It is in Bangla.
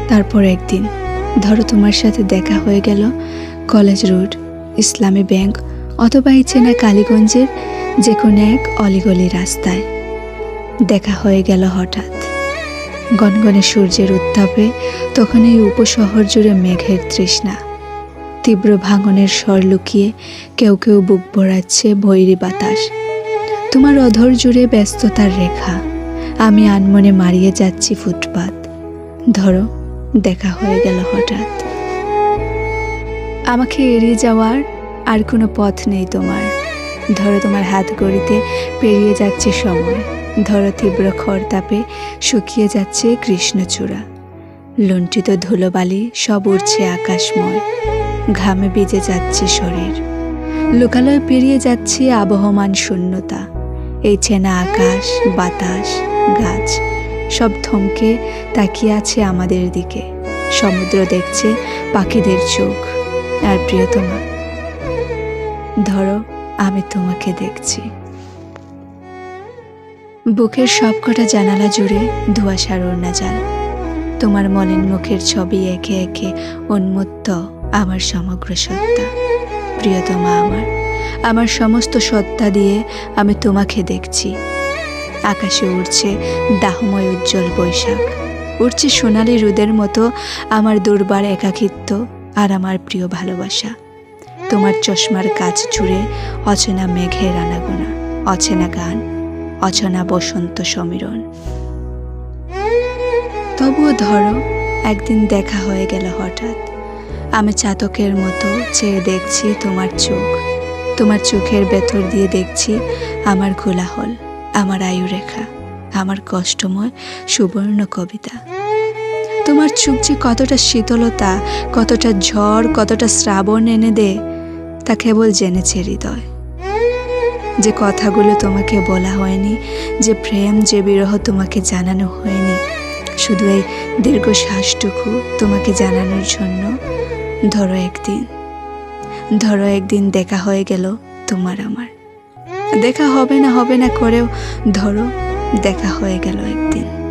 তারপর একদিন ধরো তোমার সাথে দেখা হয়ে গেল কলেজ রোড, ইসলামী ব্যাংক অথবা এই চেনা কালীগঞ্জের যে কোনো এক অলিগলি রাস্তায়। দেখা হয়ে গেল হঠাৎ গনগনে সূর্যের উত্তাপে। তখন এই উপশহর জুড়ে মেঘের তৃষ্ণা, তীব্র ভাঙনের স্বর লুকিয়ে কেউ কেউ বুক ভরাচ্ছে ভৈরী বাতাস। তোমার অধর জুড়ে ব্যস্ততার রেখা, আমি আনমনে মারিয়ে যাচ্ছি ফুটপাত। ধরো দেখা হয়ে গেল হঠাৎ। আমাকে এড়িয়ে যাওয়ার আর কোনো পথ নেই তোমার। ধরো তোমার হাত গড়িতে পেরিয়ে যাচ্ছে সময়। ধরো তীব্র খরতাপে শুকিয়ে যাচ্ছে কৃষ্ণচূড়া, লুণ্ঠিত ধুলোবালি সব উড়ছে আকাশময়। ঘামে ভিজে যাচ্ছে শরীর, লোকালয় পেরিয়ে যাচ্ছে আবহমান শূন্যতা। এই চেনা আকাশ, বাতাস, গাছ সব থমকে তাকিয়ে আছে আমাদের দিকে। সমুদ্র দেখছে পাখিদের চোখ। আর প্রিয়তমা, ধরো আমি তোমাকে দেখছি। বুকের সবকটা জানালা জুড়ে ধোঁয়াশার ওড়নাজাল। তোমার মলিন মুখের ছবি একে একে উন্মত্ত আমার সমগ্র সত্তা। প্রিয়তমা, আমার সমস্ত সত্তা দিয়ে আমি তোমাকে দেখছি। আকাশে উড়ছে দাহময় উজ্জ্বল বৈশাখ, উড়ছে সোনালি রোদের মতো আমার দুর্বার একাকিত্ব আর আমার প্রিয় ভালোবাসা। তোমার চশমার কাছ জুড়ে অচেনা মেঘের আনাগোনা, অচেনা গান, অচেনা বসন্ত সমীরণ। তবুও ধরো একদিন দেখা হয়ে গেল হঠাৎ। আমি চাতকের মতো চেয়ে দেখছি তোমার চোখ। তোমার চোখের ভেতর দিয়ে দেখছি আমার কোলাহল, আমার আয়ুরেখা, আমার কষ্টময় সুবর্ণ কবিতা। তোমার চোখ যে কতটা শীতলতা, কতটা ঝড়, কতটা শ্রাবণ এনে দে তা কেবল জেনেছে হৃদয়। যে কথাগুলো তোমাকে বলা হয়নি, যে প্রেম, যে বিরহ তোমাকে জানানো হয়নি, শুধু এই দীর্ঘ শ্বাসটুকু তোমাকে জানানোর জন্য। ধরো একদিন দেখা হয়ে গেল তোমার আমার। দেখা হবে না করেও ধরো দেখা হয়ে গেল একদিন।